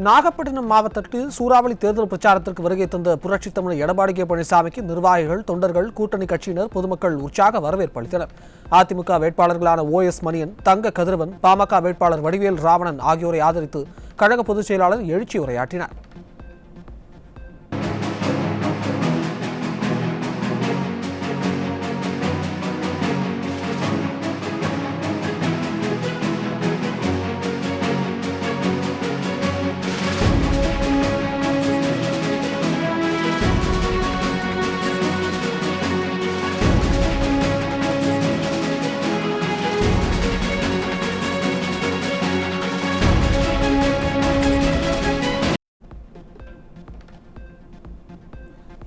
நாகப்பட்டினம் மாவட்டத்தில் சூறாவளி தேர்தல் பிரச்சாரத்திற்கு வருகை தந்த புரட்சித் தமிழர் எடப்பாடி கே பழனிசாமிக்கு நிர்வாகிகள், தொண்டர்கள், கூட்டணி கட்சியினர், பொதுமக்கள் உற்சாக வரவேற்பு அளித்தனர். அதிமுக வேட்பாளர்களான OS மணியன், தங்க கதிரவன், பாமக வேட்பாளர் வடிவேல் ராவணன் ஆகியோரை ஆதரித்து கழக பொதுச் செயலாளர் எழுச்சி உரையாற்றினார்.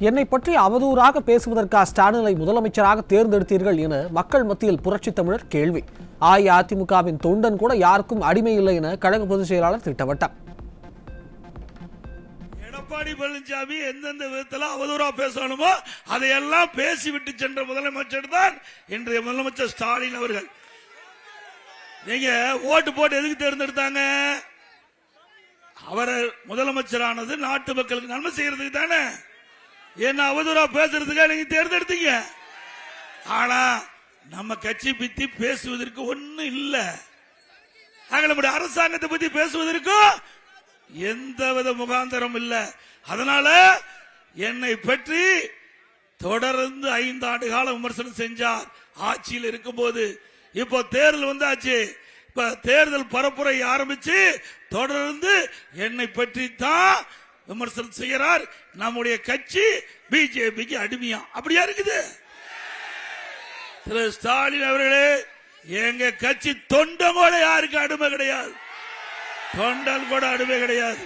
என்னை பற்றி அவதூறாக பேசுவதற்காக ஸ்டாலினை முதலமைச்சராக தேர்ந்தெடுத்தீர்கள் என மக்கள் மத்தியில் புரட்சித் தமிழர் கேள்வி. அஇஅதிமுகவின் தொண்டன் கூட யாருக்கும் அடிமை இல்லை என கழக பொதுச் செயலாளர் திட்டவட்டார். எடப்பாடி பழனிசாமி எந்தெந்த விதத்தில் அவதூறா பேசணுமோ அதையெல்லாம் பேசிவிட்டு சென்ற முதலமைச்சர் தான் இன்றைய முதலமைச்சர் ஸ்டாலின் அவர்கள். நீங்க ஓட்டு போட்டு எதுக்கு தேர்ந்தெடுத்தாங்க? அவரை முதலமைச்சரானது நாட்டு மக்களுக்கு நன்மை செய்யறதுக்கு தானே. என்ன அவதூறா பேசுறதுக்காக நீங்க தேர்ந்தெடுத்தீங்க. ஆனா நம்ம கட்சி பத்தி பேசுவதற்கு ஒண்ணு இல்ல. நம்முடைய அரசாங்கத்தை பத்தி பேசுவதற்கு எந்தவித முகாந்தரம் இல்ல. அதனால என்னை பற்றி தொடர்ந்து 5 ஆண்டு காலம் விமர்சனம் செஞ்சார் ஆட்சியில் இருக்கும் போது. இப்போ தேர்தல் வந்தாச்சு. இப்ப தேர்தல் பரப்புரை ஆரம்பிச்சு தொடர்ந்து என்னை பற்றி தான் விமர்சனம் செய்கிறார். நம்முடைய கட்சி பிஜேபிக்கு அடிமையா அப்படியா இருக்குது? திரு ஸ்டாலின் அவர்களே, எங்க கட்சி தொண்டன் கூட யாருக்கு அடிமை கிடையாது. தொண்டன் கூட அடிமை கிடையாது.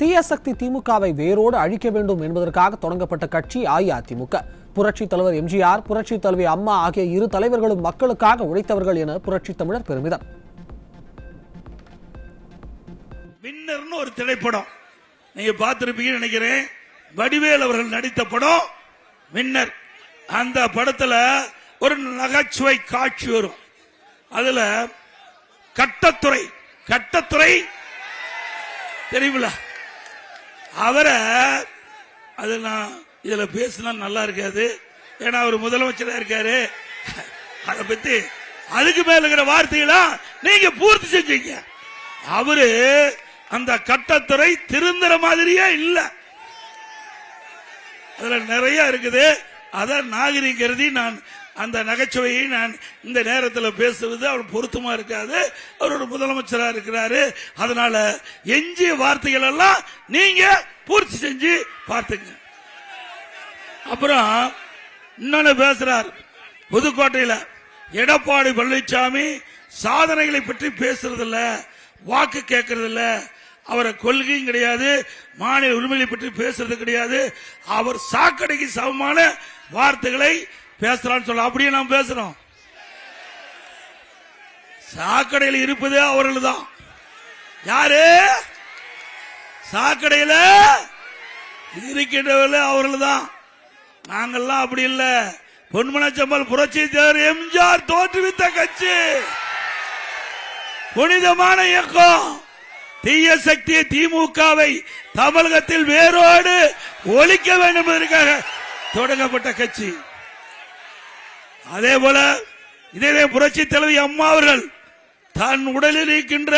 தீய சக்தி திமுகவை வேரோடு அழிக்க வேண்டும் என்பதற்காக தொடங்கப்பட்ட கட்சி அஇஅதிமுக. புரட்சித் தலைவர் எம்ஜிஆர், புரட்சித் தலைவி அம்மா ஆகிய இரு தலைவர்களும் மக்களுக்காக உழைத்தவர்கள் என புரட்சித் தமிழர் பெருமிதம். வின்னர்னு ஒரு திரைப்படம் நீங்க பார்த்திருப்பீங்கன்னு நினைக்கிறேன். வடிவேல் அவர்கள் நடித்த படம் வின்னர். அந்த படத்துல ஒரு நகைச்சுவை காட்சி வரும். அதுல கட்டத்துறை தெரியுமில்ல, அவரை அது நான் இதுல பேசினா நல்லா இருக்காது. ஏன்னா அவர் முதலமைச்சரா இருக்காரு. அதை பத்தி அதுக்கு மேல இருக்கிற வார்த்தைகளா நீங்க பூர்த்தி செஞ்சீங்க. அவரு அந்த கட்டத்துறை திருந்துற மாதிரியே இல்ல. அதுல நிறைய இருக்குது. அத நாகரிகருதி நான் அந்த நகைச்சுவையை நான் இந்த நேரத்தில் பேசுவது அவர் பொருத்தமா இருக்காது. அவரோட முதலமைச்சரா இருக்கிறாரு. அதனால எஞ்சிய வார்த்தைகள் எல்லாம் நீங்க பூர்த்தி செஞ்சு பார்த்துங்க. அப்புறம் இன்னொன்னு பேசுறார். புதுக்கோட்டையில் எடப்பாடி பழனிசாமி சாதனைகளை பற்றி பேசுறது இல்ல, வாக்கு கேட்கறது இல்ல, அவரை கொள்கையும் கிடையாது, மாநில உரிமைகளை பற்றி பேசுறது கிடையாது. அவர் சாக்கடைக்கு சமமான வார்த்தைகளை பேசலாம்னு சொல்ல. அப்படியே நாம் பேசுறோம். சாக்கடையில் இருப்பதே அவர்கள் தான். யாரு சாக்கடையில் இருக்கின்றவர்கள் அவர்கள் தான். நாங்கள்லாம் அப்படி இல்ல. பொன்மனச்சம்பல் புரட்சி தலைவர் எம்ஜிஆர் தோற்றுவித்த கட்சி, புனிதமான இயக்கம். தீய சக்தி திமுகவை தமிழகத்தில் வேரோடு ஒழிக்க வேண்டும் என்பதற்காக தொடங்கப்பட்ட கட்சி. அதே போல இதே புரட்சி தலைவி அம்மா அவர்கள் தன் உடலில் இருக்கின்ற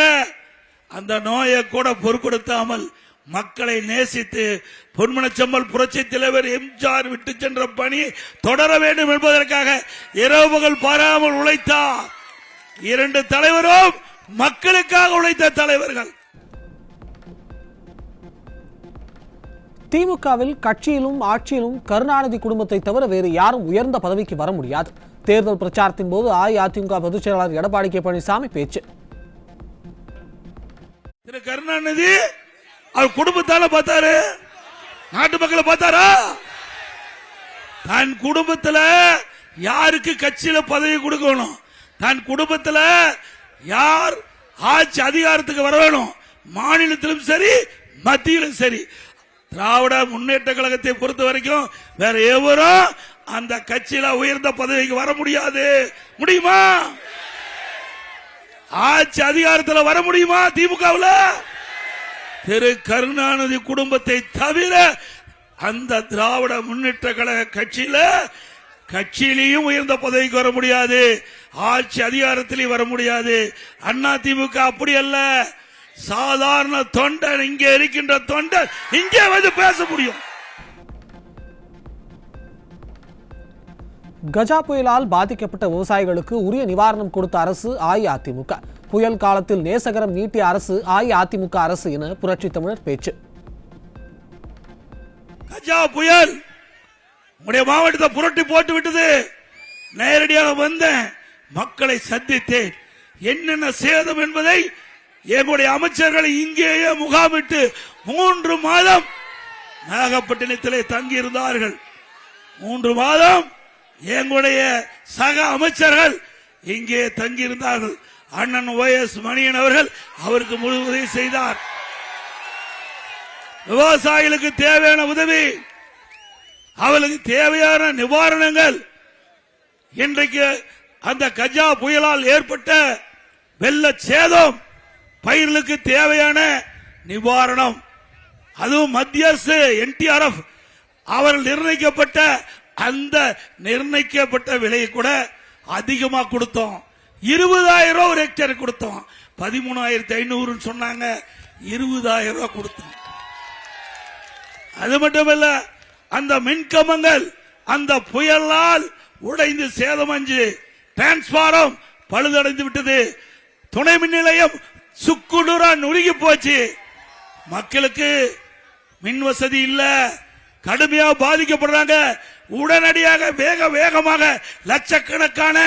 அந்த நோயை கூட பொருட்படுத்தாமல் மக்களை நேசித்து பொன்மனச்சம்பல் புரட்சி தலைவர் எம்ஜிஆர் விட்டு சென்ற பணி தொடர வேண்டும் என்பதற்காக இரவு பகல் பாராமல் உழைத்தார். 2 தலைவரும் மக்களுக்காக உழைத்த தலைவர்கள். திமுகவில் கட்சியிலும் ஆட்சியிலும் கருணாநிதி குடும்பத்தை தவிர வேறு யாரும் உயர்ந்த பதவிக்கு வர முடியாது. தேர்தல் பிரச்சாரத்தின் போது அஇஅதிமுக பொதுச் செயலாளர் எடப்பாடி கே பழனிசாமி பேச்சு. திரு கருணாநிதி அவர் குடும்பத்தால பார்த்தாரு, நாட்டு மக்களை பார்த்தாரா? தன் குடும்பத்தில் யாருக்கு கட்சியில பதவி கொடுக்கணும், தன் குடும்பத்தில் யார் ஆட்சி அதிகாரத்துக்கு வர வேணும், மாநிலத்திலும் சரி மத்தியிலும் சரி. திராவிட முன்னேற்ற கழகத்தை பொறுத்த வரைக்கும் வேற எவரும் அந்த கட்சியில உயர்ந்த பதவிக்கு வர முடியாது. முடியுமா? ஆட்சி அதிகாரத்தில் வர முடியுமா திமுகவில்? திரு கருணாநிதி குடும்பத்தை தவிர அந்த திராவிட முன்னேற்ற கழக கட்சியிலையும் உயர்ந்த பதவிக்கு வர முடியாது, ஆட்சி அதிகாரத்திலையும் வர முடியாது. அண்ணா திமுக அப்படி அல்ல. சாதாரண தொண்டன், இங்கே இருக்கின்ற தொண்டன் இங்கே வந்து பேச முடியும். கஜா புயலால் பாதிக்கப்பட்ட விவசாயிகளுக்கு உரிய நிவாரணம் கொடுத்த அரசு அஇஅதிமுக. புயல் காலத்தில் நேசகரம் நீட்டிய அரசு அஇஅதிமுக அரசு என புரட்சி தமிழர் பேச்சு. கஜா புயல் உடைய மாவட்டத்தை புரட்டி போட்டு விட்டது. நேரடியாக வந்த மக்களை சந்தித்தேன். என்னென்ன சேதம் என்பதை எங்களுடைய அமைச்சர்களை இங்கேயே முகாமிட்டு 3 மாதம் நாகப்பட்டினத்திலே தங்கி இருந்தார்கள். 3 மாதம் எங்களுடைய சக அமைச்சர்கள் இங்கே தங்கியிருந்தார்கள். அண்ணன் OS மணியன் அவர்கள் அவருக்கு முழு உதவி செய்தார். விவசாயிகளுக்கு தேவையான உதவி, அவர்களுக்கு தேவையான நிவாரணங்கள், இன்றைக்கு அந்த கஜா புயலால் ஏற்பட்ட வெள்ள சேதம், பயிர்களுக்கு தேவையான நிவாரணம், அதுவும் மத்திய அரசு NTRF அவர்கள் நிர்ணயிக்கப்பட்ட அந்த நிர்ணயிக்கப்பட்ட விலையை கூட அதிகமா கொடுத்தோம். 20,000 ரூபாய் ஒரு ஹெக்டேர் கொடுத்தோம். 13,500 சொன்னாங்க, 20,000 ரூபாய் கொடுத்தோம். அது மட்டுமல்ல, அந்த மின்கம்பங்கள் அந்த புயலால் உடைந்து சேதமஞ்சு டிரான்ஸ்பாரம் பழுதடைந்து விட்டது. துணை மின் நிலையம் சுக்குநூறா நுருகி போச்சு. மக்களுக்கு மின் வசதி இல்ல, கடுமையாக பாதிக்கப்படுறாங்க. உடனடியாக வேகமாக லட்சக்கணக்கான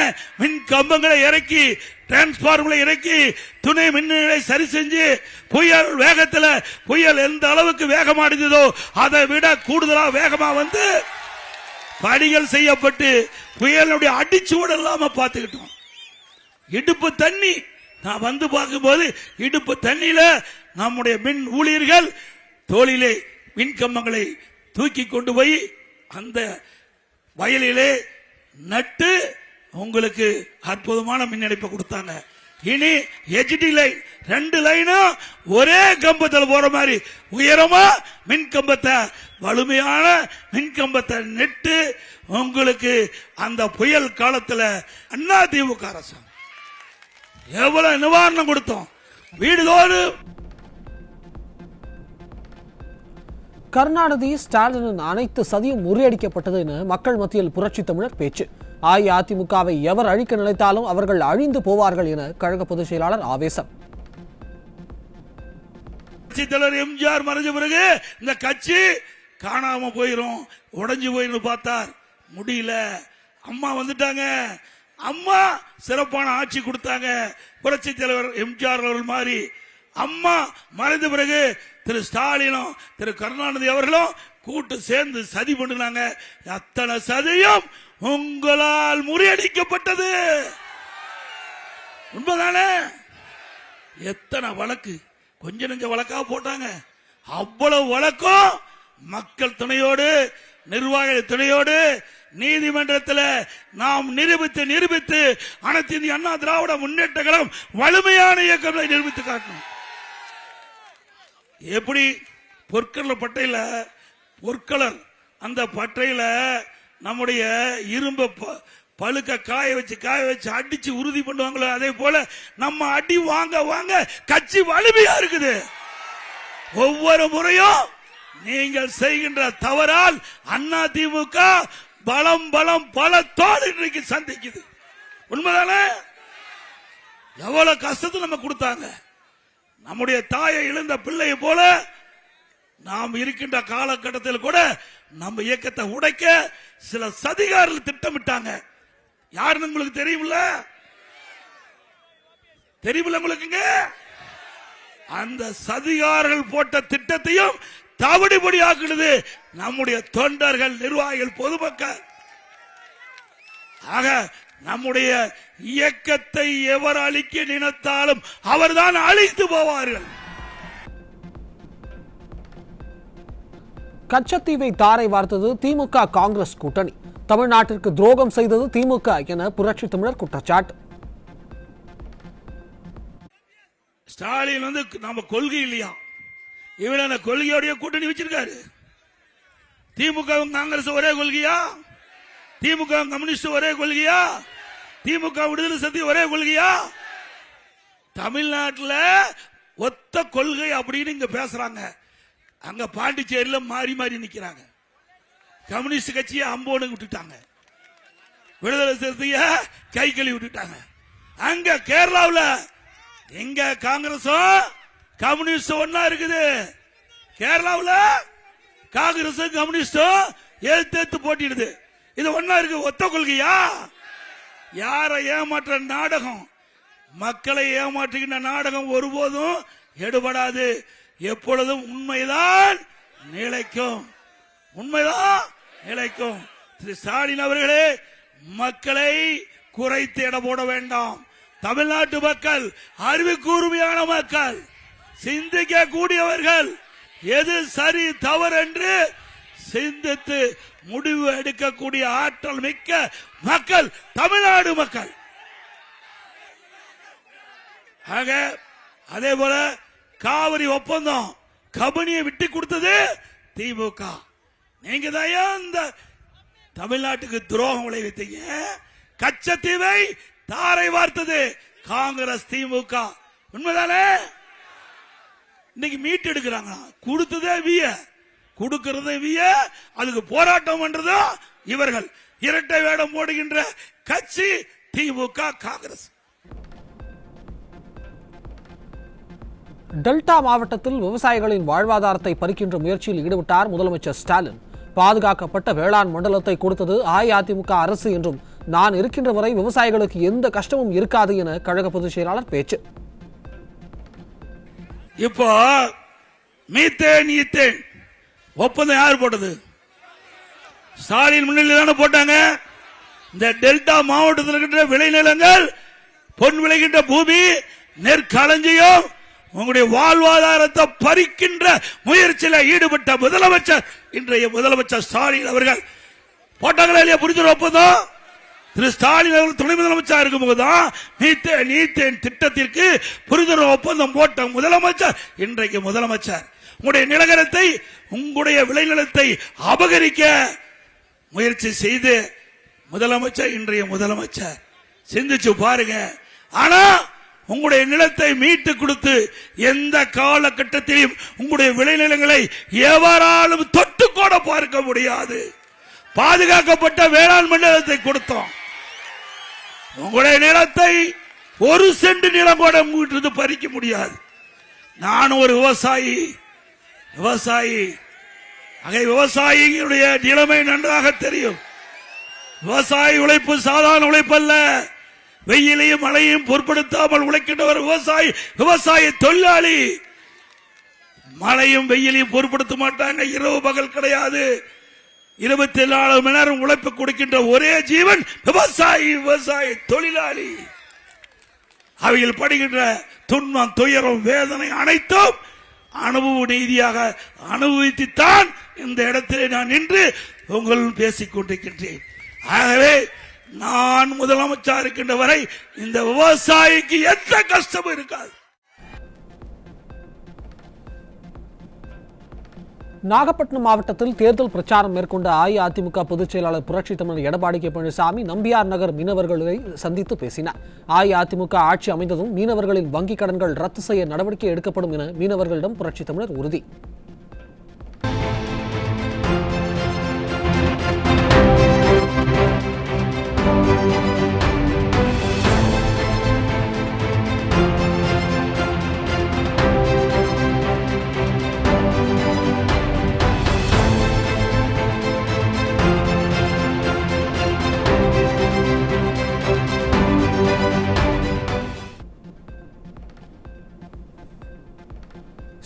மின் கம்பங்களை இறக்கி, டிரான்ஸ்பார்மர்களை இறக்கி, துணை மின்நிலையை சரி செஞ்சு, புயல் வேகத்தில் புயல் எந்த அளவுக்கு வேகமாடுதோ அதை விட கூடுதலாக வேகமா வந்து பணிகள் செய்யப்பட்டு புயலுடைய அடிச்சுவடு இல்லாம பார்த்துக்கிட்டோம். இடுப்பு தண்ணி, நான் வந்து பார்க்கும்போது இடுப்பு தண்ணியில நம்முடைய மின் ஊழியர்கள் தோளிலே மின் கம்பங்களை தூக்கி கொண்டு போய் அந்த வயலிலே நட்டு உங்களுக்கு அற்புதமான மின் இணைப்பை கொடுத்தாங்க. இனி HD லைன் 2 லைனும் ஒரே கம்பத்தில் போற மாதிரி உயரமா மின் கம்பத்தை, வலிமையான மின் கம்பத்தை நெட்டு உங்களுக்கு அந்த புயல் காலத்தில் அதிமுக அரசு எவ்வளவு நிவாரணம் கொடுத்தோம். வீடுதோறும் கருணாநிதி ஸ்டாலினின் அனைத்து சதியும் முறியடிக்கப்பட்டது என மக்கள் மத்தியில் புரட்சி தமிழர் பேச்சு. அஇஅதிமுகவை எவர் அழிக்க நினைத்தாலும் அவர்கள் அழிந்து போவார்கள் என கழக பொதுச் செயலாளர் ஆவேசம். தலைவர் எம்ஜிஆர் மறைஞ்ச பிறகு இந்த கட்சி காணாம போயிரும், உடைஞ்சு போயிருந்து பார்த்தார், முடியல. அம்மா வந்துட்டாங்க, அம்மா சிறப்பான ஆட்சி கொடுத்தாங்க. புரட்சி தலைவர் எம்ஜிஆர் அவர்கள் மாதிரி அம்மா மறைந்த பிறகு திரு ஸ்டாலினும் திரு கருணாநிதி அவர்களும் கூட்டு சேர்ந்து சதி பண்ணினாங்க. அத்தனை சதியும் உங்களால் முறியடிக்கப்பட்டது. உண்மைதானே? எத்தனை வழக்கு, கொஞ்ச நெஞ்ச வழக்கா போட்டாங்க. அவ்வளவு வழக்கும் மக்கள் துணையோடு, நிர்வாக துணையோடு நீதிமன்றத்தில் நாம் நிரூபித்து அனைத்து இந்திய அண்ணா திராவிட முன்னேற்ற கழகம் வலிமையான இயக்கங்களை நிரூபித்து காட்டணும். எப்படி பொற்கலர் பட்டையில பொற்கலர் அந்த பட்டையில நம்முடைய இரும்பு பழுக்க காய வச்சு அடிச்சு உறுதி பண்ணுவாங்களோ, அதே போல நம்ம அடி வாங்க கட்சி வலிமையா இருக்குது. ஒவ்வொரு முறையும் நீங்கள் செய்கின்ற தவறால் அதிமுக பலம் பலத்தோடு இன்றைக்கு சந்திக்குது. உண்மைதானே? எவ்வளவு கஷ்டத்தை நம்ம கொடுத்தாங்க. நம்முடைய தாயை இழந்த பிள்ளையை போல நாம் இருக்கின்ற காலகட்டத்தில் கூட நம்ம இயக்கத்தை உடைக்க சில சதிகாரர்கள் திட்டமிட்டாங்க. யாருன்னு உங்களுக்கு தெரியுமில்ல? உங்களுக்குங்க அந்த சதிகாரர்கள் போட்ட திட்டத்தையும் தவிடுபடி ஆக்குறது நம்முடைய தொண்டர்கள், நிர்வாகிகள், பொதுமக்கள். ஆக நம்முடைய இயக்கத்தை எவர் அழிக்க நினைத்தாலும் அவர்தான் அழித்து போவார்கள். கச்சத்தீவை தாரை வார்த்தது திமுக காங்கிரஸ் கூட்டணி. தமிழ்நாட்டிற்கு துரோகம் செய்தது திமுக என புரட்சி தமிழர் குற்றச்சாட்டு. ஸ்டாலின் நம்ம கொள்கை இல்லையா, இவர கொள்கையோடைய கூட்டணி வச்சிருக்காரு. திமுக காங்கிரஸ் ஒரே கொள்கையா, திமுக கம்யூனிஸ்ட் ஒரே கொள்கையா, திமுக விடுதலை சக்தி ஒரே கொள்கையா? தமிழ்நாட்டில் ஒத்த கொள்கை அப்படின்னு இங்க பேசுறாங்க. அங்க பாண்டிச்சேரியில மாறி மாறி நிக்கிறாங்க. கம்யூனிஸ்ட் கட்சியை அம்போனு விட்டுட்டாங்க, விடுதலை சிறுத்தைய கை கழுவி விட்டுட்டாங்க. அங்க கேரளாவில் எங்க காங்கிரஸும் கம்யூனிஸ்டும் ஒன்னா இருக்குது. கேரளாவில் காங்கிரஸும் கம்யூனிஸ்டும் எழுத்து போட்டிடுது. இது ஒன்னா இருக்கு. ஒத்த கொள்கையா? யாரை ஏமாற்ற நாடகம், மக்களை ஏமாற்றுகின்ற நாடகம் ஒருபோதும் எடுபடாது. எப்பொழுதும் உண்மைதான் நிலைக்கும், உண்மைதான் நிலைக்கும். திரு ஸ்டாலின் அவர்களே, மக்களை குறைத்து எடை போட வேண்டாம். தமிழ்நாட்டு மக்கள் அறிவு கூர்மையான மக்கள், சிந்திக்க கூடியவர்கள். எது சரி தவறு என்று சிந்தித்து முடிவு எடுக்கக்கூடிய ஆற்றல் மிக்க மக்கள் தமிழ்நாடு மக்கள். ஆக அதே போல காவிரி ஒப்பந்தம் கபனியை விட்டு கொடுத்தது திமுக. நீங்க தான் இந்த தமிழ்நாட்டுக்கு துரோகம் விளைவித்தீங்க. கச்சத்தீவை தாரை வார்த்தது காங்கிரஸ் திமுக. உண்மைதானே? இன்னைக்கு மீட்டு எடுக்கிறாங்க. கொடுத்ததே விய, கொடுக்கிறதே விய, அதுக்கு போராட்டம் பண்றதும் இவர்கள். இரட்டை வேடம் போடுகின்ற கட்சி திமுக காங்கிரஸ். டெல்டா மாவட்டத்தில் விவசாயிகளின் வாழ்வாதாரத்தை பறிக்கின்ற முயற்சியில் ஈடுபட்டார் முதலமைச்சர் ஸ்டாலின். பாதுகாக்கப்பட்ட வேளாண் மண்டலத்தை கொடுத்தது அஇஅதிமுக அரசு என்றும், நான் இருக்கின்ற வரை விவசாயிகளுக்கு எந்த கஷ்டமும் இருக்காது என கழக பொதுச் செயலாளர் பேச்சு. இப்போ மீத்தேன் ஈத்தேன் ஒப்பந்தம் யார் போட்டது? ஸ்டாலின் முன்னிலையில் தானே போட்டாங்க. இந்த டெல்டா மாவட்டத்தில் இருக்கின்ற விளைநிலங்கள், பொன் விளைகின்ற பூமி, நெற்களஞ்சியம், உங்களுடைய வாழ்வாதாரத்தை பறிக்கின்ற முயற்சியில் ஈடுபட்ட முதலமைச்சர், இன்றைய முதலமைச்சர் ஸ்டாலின் அவர்கள் போட்டாங்களா இல்லையா புரிஞ்சுற ஒப்பந்தம்? திரு ஸ்டாலின் அவர்கள் துணை முதலமைச்சர் இருக்கும் போதுதான் நீத்தேன் திட்டத்திற்கு புரிந்துணர்வு ஒப்பந்தம் போட்ட முதலமைச்சர் இன்றைக்கு முதலமைச்சர். உங்களுடைய நிலகரத்தை, உங்களுடைய விளைநிலத்தை அபகரிக்க முயற்சி செய்து முதலமைச்சர் இன்றைய முதலமைச்சர். சிந்திச்சு பாருங்க. ஆனா உங்களுடைய நிலத்தை மீட்டு கொடுத்து எந்த காலகட்டத்திலும் உங்களுடைய விளைநிலங்களை எவராலும் தொட்டு கூட பார்க்க முடியாது. பாதுகாக்கப்பட்ட வேளாண் மண்டலத்தை கொடுத்தோம். உங்களுடைய நிலத்தை ஒரு சென்ட் நிலம் கூட உங்ககிட்ட பறிக்க முடியாது. நான் ஒரு விவசாயி, விவசாயிகளுடைய நிலைமை நன்றாக தெரியும். விவசாயி உழைப்பு சாதாரண உழைப்பு அல்ல. வெயிலையும் மழையும் பொருட்படுத்தாமல் உழைக்கின்ற ஒரு விவசாய தொழிலாளி. மழையும் வெயிலையும் பொருட்படுத்த மாட்டாங்க. இரவு பகல் கிடையாது. 24 மணி நேரம் உழைப்பு கொடுக்கின்ற ஒரே ஜீவன் விவசாய தொழிலாளி. அவையில் படுகின்ற துன்பம், துயரம், வேதனை அனைத்தும் அனுபவ நீதியாக அனுபவித்துத்தான் இந்த இடத்திலே நான் நின்று உங்களுடன் பேசிக் கொண்டிருக்கின்றேன். ஆகவே நான் முதலமைச்சர் இருக்கின்ற வரை இந்த விவசாயிக்கு எந்த கஷ்டமும் இருக்காது. நாகப்பட்டினம் மாவட்டத்தில் தேர்தல் பிரச்சாரம் மேற்கொண்ட அஇஅதிமுக பொதுச் செயலாளர் புரட்சித் தமிழர் எடப்பாடி கே பழனிசாமி நம்பியார் நகர் மீனவர்களை சந்தித்து பேசினார். அஇஅதிமுக ஆட்சி அமைந்ததும் மீனவர்களின் வங்கிக் கடன்கள் ரத்து செய்ய நடவடிக்கை எடுக்கப்படும் என மீனவர்களிடம் புரட்சித் தமிழர் உறுதி.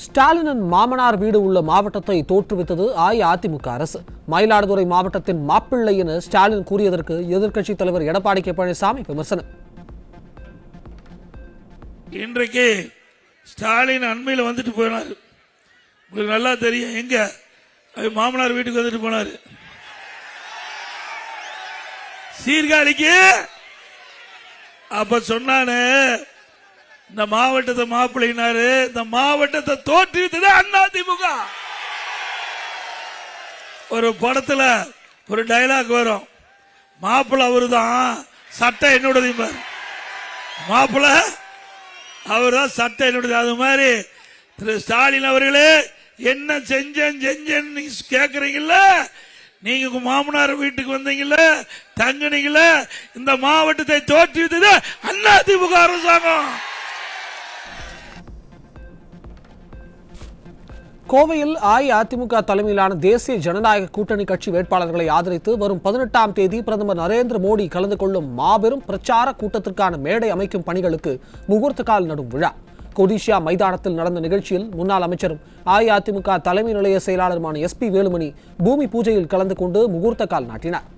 ஸ்டாலினின் மாமனார் வீடு உள்ள மாவட்டத்தை தோற்றுவித்தது அஇஅதிமுக அரசு. மயிலாடுதுறை மாவட்டத்தின் மாப்பிள்ளை என ஸ்டாலின் கூறியதற்கு எதிர்க்கட்சித் தலைவர் எடப்பாடி கே பழனிசாமி விமர்சனம். இன்றைக்கு ஸ்டாலின் அண்மையில் வந்துட்டு போனார். உங்களுக்கு நல்லா தெரியும். எங்க மாமனார் வீட்டுக்கு வந்துட்டு போனார். சீர்காழிக்கு. அப்ப சொன்னானு இந்த மாவட்டத்தை மாப்பிள்ளைனாரு. இந்த மாவட்டத்தை தோற்றுவித்தது அதிமுக. ஒரு படத்துல ஒரு டைலாக் வரும், மாப்பிள்ள அவருதான், சட்டை என்னோடது. மாப்பிள்ள அவர்தான், சட்டை என்னோடது. அது மாதிரி திரு ஸ்டாலின் அவர்களே, என்ன செஞ்சேன்னு கேக்குறீங்கல்ல, நீங்க உங்க மாமனார் வீட்டுக்கு வந்தீங்கல்ல, தங்குனீங்கல்ல, இந்த மாவட்டத்தை தோற்றுவித்தது அதிமுக அரசாங்கம். கோவையில் அஇஅதிமுக தலைமையிலான தேசிய ஜனநாயக கூட்டணி கட்சி வேட்பாளர்களை ஆதரித்து வரும் 18ஆம் தேதி பிரதமர் நரேந்திர மோடி கலந்து கொள்ளும் மாபெரும் பிரச்சார கூட்டத்திற்கான மேடை அமைக்கும் பணிகளுக்கு முகூர்த்த கால் நடும் விழா கொடிஷியா மைதானத்தில் நடந்த நிகழ்ச்சியில் முன்னாள் அமைச்சரும் அஇஅதிமுக தலைமை நிலைய செயலாளருமான SP வேலுமணி பூமி பூஜையில் கலந்து கொண்டு முகூர்த்த கால் நாட்டினார்.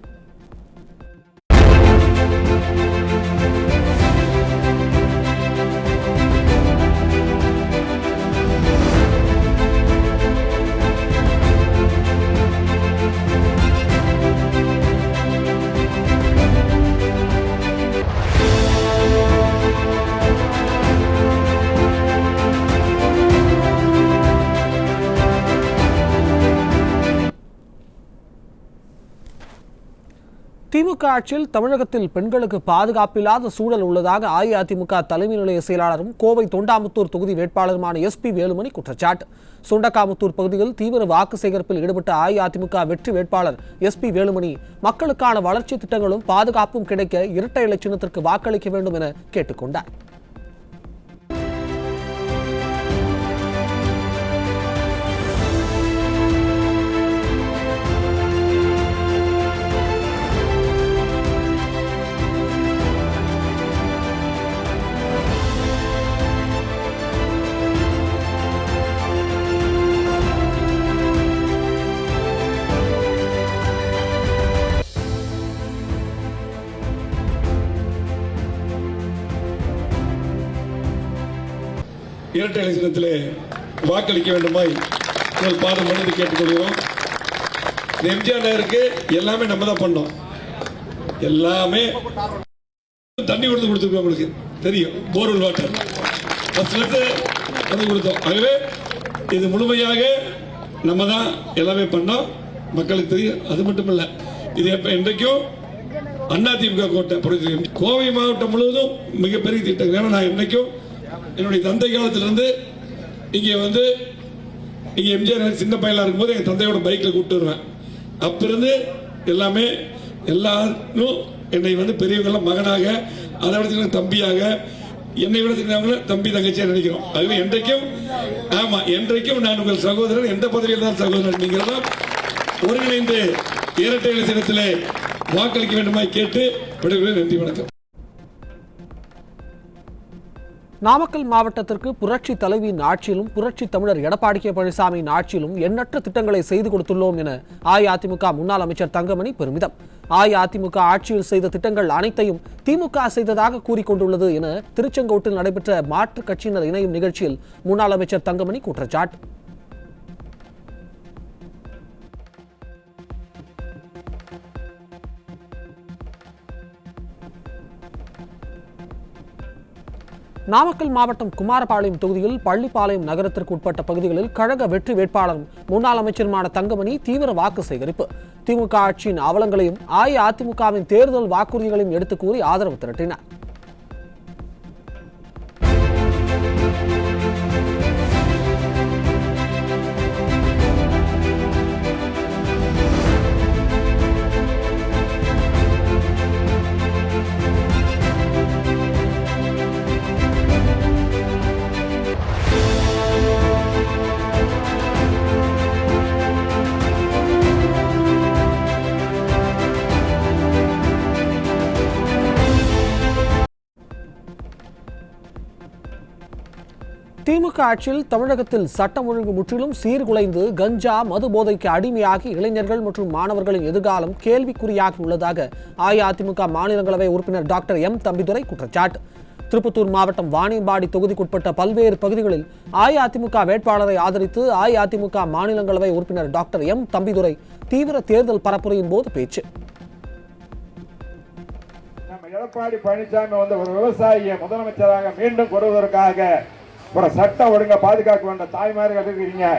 திமுக ஆட்சியில் தமிழகத்தில் பெண்களுக்கு பாதுகாப்பில்லாத சூழல் உள்ளதாக அஇஅதிமுக தலைமை நிலைய செயலாளரும் கோவை தொண்டாமுத்தூர் தொகுதி வேட்பாளருமான SP வேலுமணி குற்றச்சாட்டு. சுண்டக்காமுத்தூர் பகுதியில் தீவிர வாக்கு சேகரிப்பில் ஈடுபட்ட அஇஅதிமுக வெற்றி வேட்பாளர் SP வேலுமணி மக்களுக்கான வளர்ச்சி திட்டங்களும் பாதுகாப்பும் கிடைக்க இரட்டை இலை சின்னத்திற்கு வாக்களிக்க வேண்டும் என கேட்டுக் கொண்டார். இரட்டை இலை சின்னத்திலே வாக்களிக்க வேண்டுமாய் உங்கள் பாதம் மனித கேட்டுக்கொள்கிறோம். எம்ஜிஆர் நகருக்கு எல்லாமே நம்ம தான் பண்ணோம். எல்லாமே தண்ணி கொடுத்துருக்கோம். உங்களுக்கு தெரியும், போர்வெல் வாட்டர் வந்து கொடுத்தோம். ஆகவே இது முழுமையாக நம்ம தான் எல்லாமே பண்ணோம். மக்களுக்கு தெரியும். அது மட்டும் இல்ல, இது இன்றைக்கும் அதிமுக கோட்டை கோவை மாவட்டம் முழுவதும் மிகப்பெரிய திட்டங்கள். ஏன்னா நான் இன்னைக்கும் என்னுடைய தந்தை காலத்திலிருந்து இங்கே வந்து இங்கே எம்ஜிஆர் சின்ன பையலா இருக்கும்போது என் தந்தையோட பைக்ல கூப்பிட்டு வருவேன். அப்பிருந்து எல்லாமே எல்லாரும் என்னை வந்து பெரியவங்க மகனாக, அதை விட தம்பியாக, என்னை விட தம்பி தங்கச்சியா நினைக்கிறோம். அதுவே என்றைக்கும் ஆமா என்றைக்கும் நான் உங்கள் சகோதரன், எந்த பதவியில் தான் சகோதரன். நீங்கள் தான் ஒருங்கிணைந்து இரட்டை இலை சின்னத்திலே வாக்களிக்க வேண்டுமாய் கேட்டு விடுகிறேன். நன்றி, வணக்கம். நாமக்கல் மாவட்டத்திற்கு புரட்சி தலைவியின் ஆட்சியிலும் புரட்சி தமிழர் எடப்பாடி கே பழனிசாமியின் ஆட்சியிலும் எண்ணற்ற திட்டங்களை செய்து கொடுத்துள்ளோம் என அஇஅதிமுக முன்னாள் அமைச்சர் தங்கமணி பெருமிதம். அஇஅதிமுக ஆட்சியில் செய்த திட்டங்கள் அனைத்தையும் திமுக செய்ததாக கூறிக்கொண்டுள்ளது என திருச்செங்கோட்டில் நடைபெற்ற மாற்றுக் கட்சியினர் இணையும் நிகழ்ச்சியில் முன்னாள் அமைச்சர் தங்கமணி குற்றச்சாட்டு. நாமக்கல் மாவட்டம் குமாரபாளையம் தொகுதியில் பள்ளிப்பாளையம் நகரத்திற்கு உட்பட்ட பகுதிகளில் கழக வெற்றி வேட்பாளரும் முன்னாள் அமைச்சருமான தங்கமணி தீவிர வாக்கு சேகரிப்பு. திமுக ஆட்சியின் அவலங்களையும் அஇஅதிமுகவின் தேர்தல் வாக்குறுதிகளையும் எடுத்துக் கூறி ஆதரவு திரட்டினார். திமுக ஆட்சியில் தமிழகத்தில் சட்டம் ஒழுங்கு முற்றிலும் சீர்குலைந்து கஞ்சா மது போதைக்கு அடிமையாகி இளைஞர்கள் மற்றும் மாணவர்களின் எதிர்காலம் கேள்விக்குறியாகி உள்ளதாக அஇஅதிமுக மாநிலங்களவை உறுப்பினர் டாக்டர் M தம்பிதுரை குற்றச்சாட்டு. திருப்பத்தூர் மாவட்டம் வாணியம்பாடி தொகுதிக்குட்பட்ட பல்வேறு பகுதிகளில் அஇஅதிமுக வேட்பாளரை ஆதரித்து அஇஅதிமுக மாநிலங்களவை உறுப்பினர் டாக்டர் M தம்பிதுரை தீவிர தேர்தல் பரப்புரையின் போது பேச்சு. எடப்பாடி பழனிசாமி வந்து ஒரு விவசாயியை முதலமைச்சராக மீண்டும் கொள்வதற்காக ஒரு சட்டம் ஒழுங்கை பாதுகாக்க வேண்டிய தாய்மார்கள் இருக்கிறீங்க.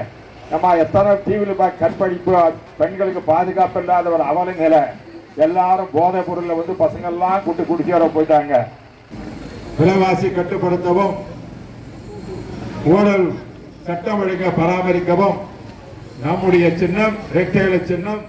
நம்ம எத்தனை டிவியில் கற்பழிப்பு, பெண்களுக்கு பாதுகாப்பு இல்லாத ஒரு அவல நிலை. எல்லாரும் போதைப் பொருள்ல வந்து பசங்கள்லாம் கூட்டு குடிச்சு வர போயிட்டாங்க. விலைவாசி கட்டுப்படுத்தவும் ஊழல் சட்டம் ஒழுங்கை பராமரிக்கவும் நம்முடைய சின்னம் ரெட்டையில சின்னம்.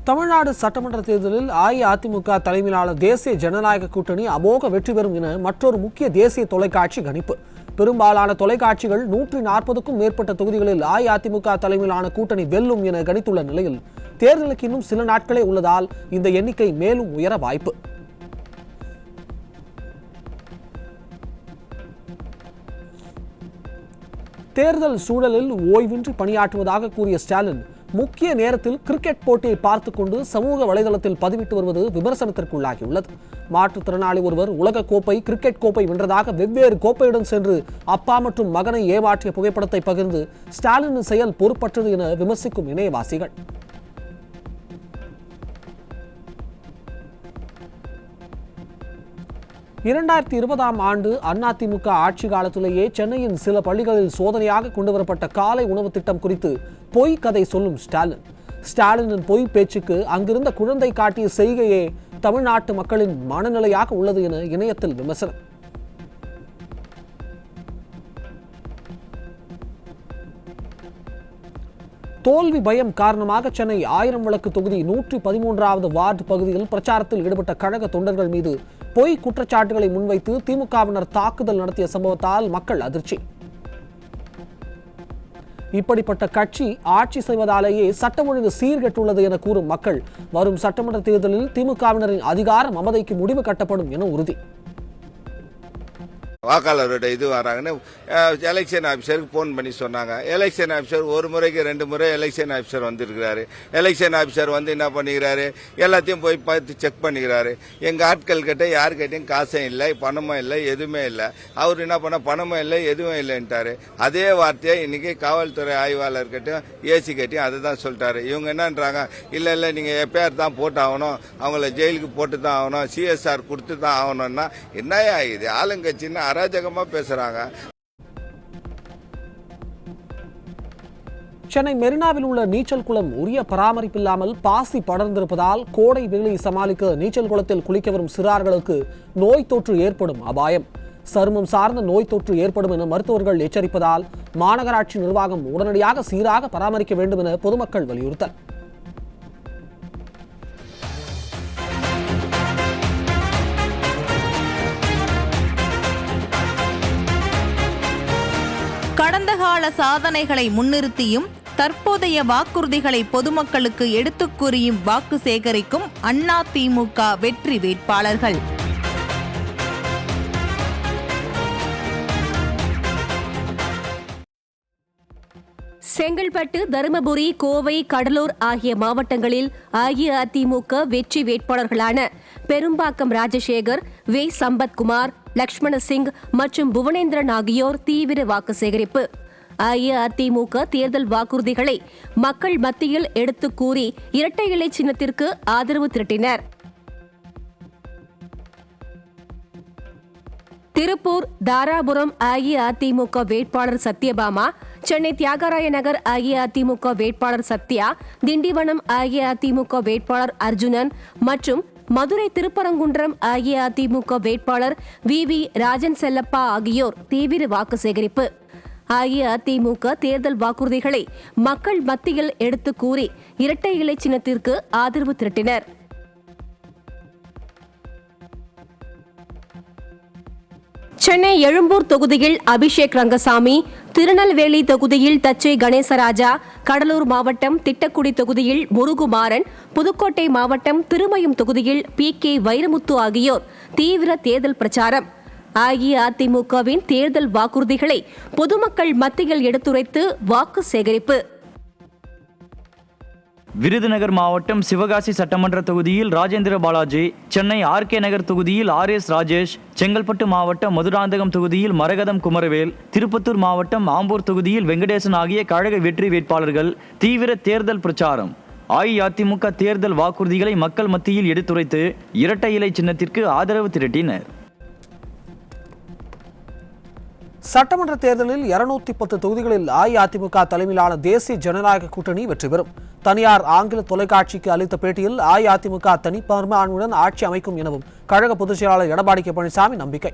தமிழ்நாடு சட்டமன்ற தேர்தலில் அஇஅதிமுக தலைமையிலான தேசிய ஜனநாயக கூட்டணி அமோக வெற்றி பெறும் என மற்றொரு முக்கிய தேசிய தொலைக்காட்சி கணிப்பு. பெரும்பாலான தொலைக்காட்சிகள் 140க்கும் மேற்பட்ட தொகுதிகளில் அஇஅதிமுக தலைமையிலான கூட்டணி வெல்லும் என கணித்துள்ள நிலையில் தேர்தலுக்கு இன்னும் சில நாட்களே உள்ளதால் இந்த எண்ணிக்கை மேலும் உயர வாய்ப்பு. தேர்தல் சூழலில் ஓய்வின்றி பணியாற்றுவதாக கூறிய ஸ்டாலின் முக்கிய நேரத்தில் கிரிக்கெட் போட்டியை பார்த்துக் கொண்டு சமூக வலைதளத்தில் பதிவிட்டு வருவது விமர்சனத்திற்குள்ளாகியுள்ளது. மாற்றுத்திறனாளி ஒருவர் உலக கோப்பை, கிரிக்கெட் கோப்பை வென்றதாக வெவ்வேறு கோப்பையுடன் சென்று அப்பா மற்றும் மகனை ஏமாற்றிய புகைப்படத்தை பகிர்ந்து ஸ்டாலினின் செயல் பொறுப்பற்றது என விமர்சிக்கும் இணையவாசிகள். இரண்டாயிரத்தி 20ஆம் ஆண்டு அதிமுக ஆட்சி காலத்திலேயே சென்னையின் சில பள்ளிகளில் சோதனையாக கொண்டுவரப்பட்ட காலை உணவு திட்டம் குறித்து பொய் கதை சொல்லும் ஸ்டாலினின் பொய் பேச்சுக்கு அங்கிருந்த குழந்தை காட்டிய செய்கையே தமிழ்நாட்டு மக்களின் மனநிலையாக உள்ளது என இணையத்தில் விமர்சனம். தோல்வி பயம் காரணமாக சென்னை 1000 விளக்கு தொகுதி 113வது வார்டு பகுதியில் பிரச்சாரத்தில் ஈடுபட்ட கழக தொண்டர்கள் மீது பொய் குற்றச்சாட்டுகளை முன்வைத்து திமுகவினர் தாக்குதல் நடத்திய சம்பவத்தால் மக்கள் அதிர்ச்சி. இப்படிப்பட்ட கட்சி ஆட்சி செய்வதாலேயே சட்டம் ஒழுங்கு சீர்கெட்டுள்ளது என கூறும் மக்கள் வரும் சட்டமன்ற தேர்தலில் திமுகவினரின் அதிகார மமதைக்கு முடிவு கட்டப்படும் என உறுதி. வாக்காளரோட இது வராங்கன்னு எலெக்ஷன் ஆஃபீஸருக்கு ஃபோன் பண்ணி சொன்னாங்க. எலெக்ஷன் ஆஃபீஸர் ஒரு முறைக்கு 2 முறை எலெக்ஷன் ஆஃபீஸர் வந்திருக்கிறாரு. எலெக்ஷன் ஆஃபீஸர் வந்து என்ன பண்ணிக்கிறாரு, எல்லாத்தையும் போய் பார்த்து செக் பண்ணிக்கிறாரு. எங்கள் ஆட்கள் கிட்ட யாருக்கிட்டையும் காசும் இல்லை, பணமும் இல்லை, எதுவுமே இல்லை. அவர் என்ன பண்ண, பணமும் இல்லை, எதுவும் இல்லைன்ட்டாரு. அதே வார்த்தையை இன்னைக்கு காவல்துறை ஆய்வாளர்கிட்டையும் ஏசி கிட்டையும் அதை தான் சொல்லிட்டாரு. இவங்க என்னன்றாங்க, இல்லை இல்லை நீங்கள் எப்பயார் தான் போட்டு ஆகணும், அவங்கள ஜெயிலுக்கு போட்டு தான் ஆகணும், சிஎஸ்ஆர் கொடுத்து தான் ஆகணும்னா என்னையா இது ஆளுங்கட்சின்னு அராஜகமா பேசுறாங்க. சென்னை மெரினாவில் உள்ள நீச்சல் குளம் உரிய பராமரிப்பில்லாமல் பாசி படர்ந்திருப்பதால் கோடை வெயிலை சமாளிக்க நீச்சல் குளத்தில் குளிக்க வரும் சிறார்களுக்கு நோய் தொற்று ஏற்படும் அபாயம். சருமம் சார்ந்த நோய் தொற்று ஏற்படும் என மருத்துவர்கள் எச்சரிப்பதால் மாநகராட்சி நிர்வாகம் உடனடியாக சீராக பராமரிக்க வேண்டும் என பொதுமக்கள் வலியுறுத்தல். கடந்த கால சாதனைகளை முன்னிறுத்தியும் தற்போதைய வாக்குறுதிகளை பொதுமக்களுக்கு எடுத்துக் கூறியும் வாக்கு சேகரிக்கும் அதிமுக வெற்றி வேட்பாளர்கள். செங்கல்பட்டு, தருமபுரி, கோவை, கடலூர் ஆகிய மாவட்டங்களில் அஇஅதிமுக வெற்றி வேட்பாளர்களான பெரும்பாக்கம் ராஜசேகர், வே. சம்பத்குமார், லக்ஷ்மண சிங் மற்றும் புவனேந்திரன் ஆகியோர் தீவிர வாக்கு சேகரிப்பு. அஇஅதிமுக தேர்தல் வாக்குறுதிகளை மக்கள் மத்தியில் எடுத்துக் கூறி இரட்டை இலை சின்னத்திற்கு ஆதரவு திரட்டினர். திருப்பூர், தாராபுரம் அஇஅதிமுக வேட்பாளர் சத்யபாமா, சென்னை தியாகராய நகர் அஇஅதிமுக வேட்பாளர் சத்யா, திண்டிவனம் அஇஅதிமுக வேட்பாளர் அர்ஜுனன் மற்றும் மதுரை திருப்பரங்குன்றம் அஇஅதிமுக வேட்பாளர் வி. ராஜன் செல்லப்பா ஆகியோர் தீவிர வாக்கு சேகரிப்பு. அஇஅதிமுக தேர்தல் வாக்குறுதிகளை மக்கள் மத்தியில் எடுத்துக் கூறி இரட்டை இலை சின்னத்திற்கு ஆதரவு திரட்டினர். சென்னை எழும்பூர் தொகுதியில் அபிஷேக் ரங்கசாமி, திருநெல்வேலி தொகுதியில் தச்சை கணேசராஜா, கடலூர் மாவட்டம் திட்டக்குடி தொகுதியில் முருகுமாறன், புதுக்கோட்டை மாவட்டம் திருமயம் தொகுதியில் PK வைரமுத்து ஆகியோர் தீவிர தேர்தல் பிரச்சாரம். அஇஅதிமுகவின் தேர்தல் வாக்குறுதிகளை பொதுமக்கள் மத்தியில் எடுத்துரைத்து வாக்கு சேகரிப்பு. விருதுநகர் மாவட்டம் சிவகாசி சட்டமன்ற தொகுதியில் ராஜேந்திர பாலாஜி, சென்னை RK நகர் தொகுதியில் RS ராஜேஷ், செங்கல்பட்டு மாவட்டம் மதுராந்தகம் தொகுதியில் மரகதம் குமரவேல், திருப்பத்தூர் மாவட்டம் ஆம்பூர் தொகுதியில் வெங்கடேசன் ஆகிய கழக வெற்றி வேட்பாளர்கள் தீவிர தேர்தல் பிரச்சாரம். அஇஅதிமுக தேர்தல் வாக்குறுதிகளை மக்கள் மத்தியில் எடுத்துரைத்து இரட்டை இலை சின்னத்திற்கு ஆதரவு திரட்டினர். சட்டமன்ற தேர்தலில் 210 தொகுதிகளில் அஇஅதிமுக தலைமையிலான தேசிய ஜனநாயக கூட்டணி வெற்றி பெறும். தனியார் ஆங்கில தொலைக்காட்சிக்கு அளித்த பேட்டியில் அஇஅதிமுக தனிப்பெரும்பான்மையுடன் ஆட்சி அமைக்கும் எனவும் கழக பொதுச் செயலாளர் எடப்பாடி கே பழனிசாமி நம்பிக்கை.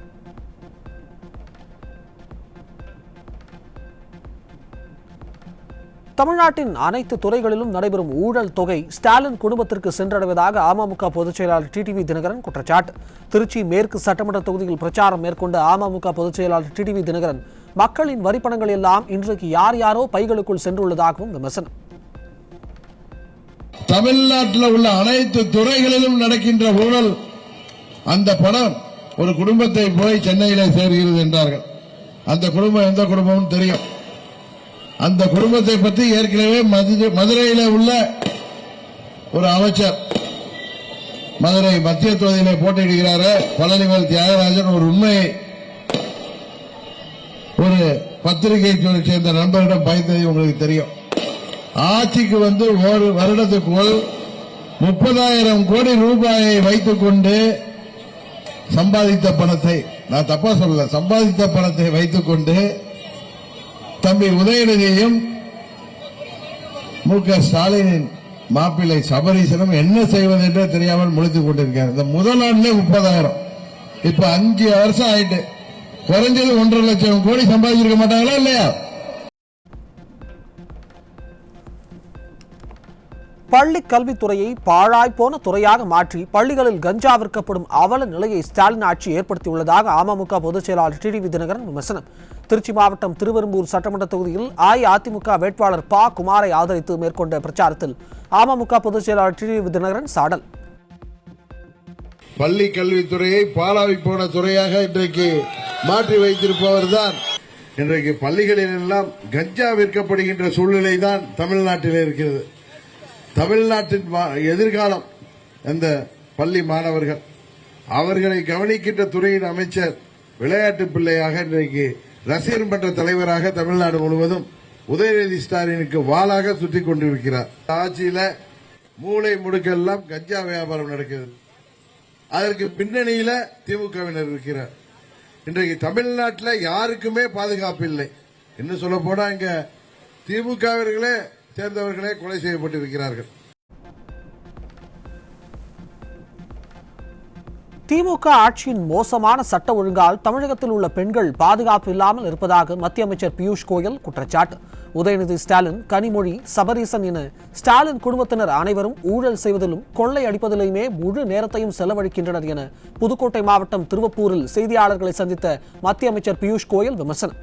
தமிழ்நாட்டின் அனைத்து துறைகளிலும் நடைபெறும் ஊழல் தொகை ஸ்டாலின் குடும்பத்திற்கு சென்றடைவதாக அமமுக பொதுச் செயலாளர் டிடிவி தினகரன் குற்றச்சாட்டு. திருச்சி மேற்கு சட்டமன்ற தொகுதியில் பிரச்சாரம் மேற்கொண்ட அமமுக பொதுச் செயலாளர் டிடிவி தினகரன் மக்களின் வரிப்பணங்கள் எல்லாம் இன்றைக்கு யார் யாரோ பைகளுக்குள் சென்றுள்ளதாகவும் விமர்சனம். தமிழ்நாட்டில் உள்ள அனைத்து துறைகளிலும் நடக்கின்ற ஊழல், அந்த பணம் ஒரு குடும்பத்தை போய் சென்னையில சேர்கிறது என்றார்கள். அந்த குடும்பம் எந்த குடும்பமும் தெரியும். அந்த குடும்பத்தை பற்றி ஏற்கனவே மதுரையில் உள்ள ஒரு அமைச்சர் மதுரை மத்திய தொகுதியில போட்டியிடுகிறார் பழனிவேல் தியாகராஜன் ஒரு உண்மையை ஒரு பத்திரிகை சேர்ந்த நண்பரிடம் பயந்தது உங்களுக்கு தெரியும். ஆட்சிக்கு வந்து ஒரு வருடத்துக்குள் 30,000 கோடி ரூபாயை வைத்துக் கொண்டு சம்பாதித்த பணத்தை, நான் தப்பா சொல்லல, சம்பாதித்த பணத்தை வைத்துக் கொண்டு தம்பி உதயநிதியும் மு.க. ஸ்டாலினின் மாப்பிள்ளை சபரீசனும் என்ன செய்வது என்றே தெரியாமல் முழித்துக் கொண்டிருக்கார். இந்த முதல் ஆண்டிலே 30,000, இப்ப 5 வருஷம் ஆயிட்டு குறைஞ்சது 1.5 லட்சம் கோடி சம்பாதிச்சிருக்க மாட்டாங்களா இல்லையா? பள்ளி கல்வித்துறையை பாழாய்ப்போன துறையாக மாற்றி பள்ளிகளில் கஞ்சா விற்கப்படும் அவல நிலையை ஸ்டாலின் ஆட்சி ஏற்படுத்தியுள்ளதாக அமமுக பொதுச் செயலாளர் டிடிவி தினகரன் விமர்சனம். திருச்சி மாவட்டம் திருவெரும்பூர் சட்டமன்ற தொகுதியில் அஇஅதிமுக வேட்பாளர் ப. குமாரை ஆதரித்து மேற்கொண்ட பிரச்சாரத்தில் அமமுக பொதுச் செயலாளர் டிடிவி தினகரன் சாடல். பள்ளி கல்வித்துறையை பாழாய் போன துறையாக இன்றைக்கு மாற்றி வைத்திருப்பவர் தான் இன்றைக்கு பள்ளிகளில் எல்லாம் கஞ்சா விற்கப்படுகின்ற சூழ்நிலை தான் தமிழ்நாட்டில் இருக்கிறது. தமிழ்நாட்டின் எதிர்காலம் அந்த பள்ளி மாணவர்கள், அவர்களை கவனிக்கின்ற துறையின் அமைச்சர் விளையாட்டு பிள்ளையாக இன்றைக்கு ரசிகர் மன்ற தலைவராக தமிழ்நாடு முழுவதும் உதயநிதி ஸ்டாலினுக்கு வாளாக சுற்றிக் கொண்டிருக்கிறார். ஆட்சியில மூளை முடுக்கெல்லாம் கஞ்சா வியாபாரம் நடக்கிறது. அதற்கு பின்னணியில திமுகவினர் இருக்கிறார். இன்றைக்கு தமிழ்நாட்டில் யாருக்குமே பாதுகாப்பு இல்லை. இன்னும் சொல்ல போனா இங்க திமுகவினர்களே சேர்ந்தவர்களே கொலை செய்யப்பட்டிருக்கிறார்கள். திமுக ஆட்சியின் மோசமான சட்ட ஒழுங்கால் தமிழகத்தில் உள்ள பெண்கள் பாதுகாப்பு இல்லாமல் இருப்பதாக மத்திய அமைச்சர் பியூஷ் கோயல் குற்றச்சாட்டு. உதயநிதி ஸ்டாலின், கனிமொழி, சபரீசன் என ஸ்டாலின் குடும்பத்தினர் அனைவரும் ஊழல் செய்வதிலும் கொள்ளை அடிப்பதிலுமே முழு நேரத்தையும் செலவழிக்கின்றனர் என புதுக்கோட்டை மாவட்டம் திருவப்பூரில் செய்தியாளர்களை சந்தித்த மத்திய அமைச்சர் பியூஷ் கோயல் விமர்சனம்.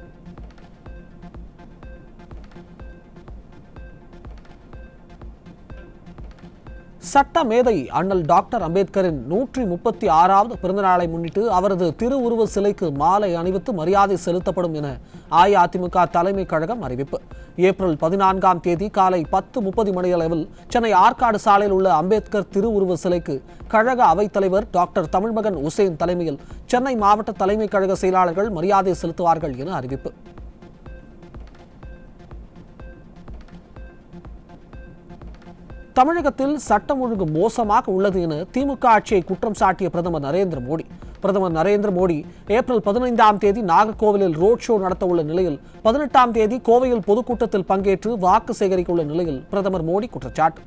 சட்ட மேதை அண்ணல் டாக்டர் அம்பேத்கரின் 136வது பிறந்தநாளை முன்னிட்டு அவரது திருவுருவ சிலைக்கு மாலை அணிவித்து மரியாதை செலுத்தப்படும் என அஇஅதிமுக தலைமை கழகம் அறிவிப்பு. ஏப்ரல் 14ஆம் தேதி காலை 10:30 மணியளவில் சென்னை ஆற்காடு சாலையில் உள்ள அம்பேத்கர் திருவுருவ சிலைக்கு கழக அவைத்தலைவர் டாக்டர் தமிழ்மகன் உசேன் தலைமையில் சென்னை மாவட்ட தலைமை கழக செயலாளர்கள் மரியாதை செலுத்துவார்கள் என அறிவிப்பு. தமிழகத்தில் சட்டம் ஒழுங்கு மோசமாக உள்ளது என திமுக ஆட்சியை குற்றம் சாட்டிய பிரதமர் நரேந்திர மோடி ஏப்ரல் 15ஆம் தேதி நாகர்கோவிலில் ரோட் ஷோ நடத்த உள்ள நிலையில் 18ஆம் தேதி கோவையில் பொதுக்கூட்டத்தில் பங்கேற்று வாக்கு சேகரிக்க உள்ள நிலையில் பிரதமர் மோடி குற்றச்சாட்டு.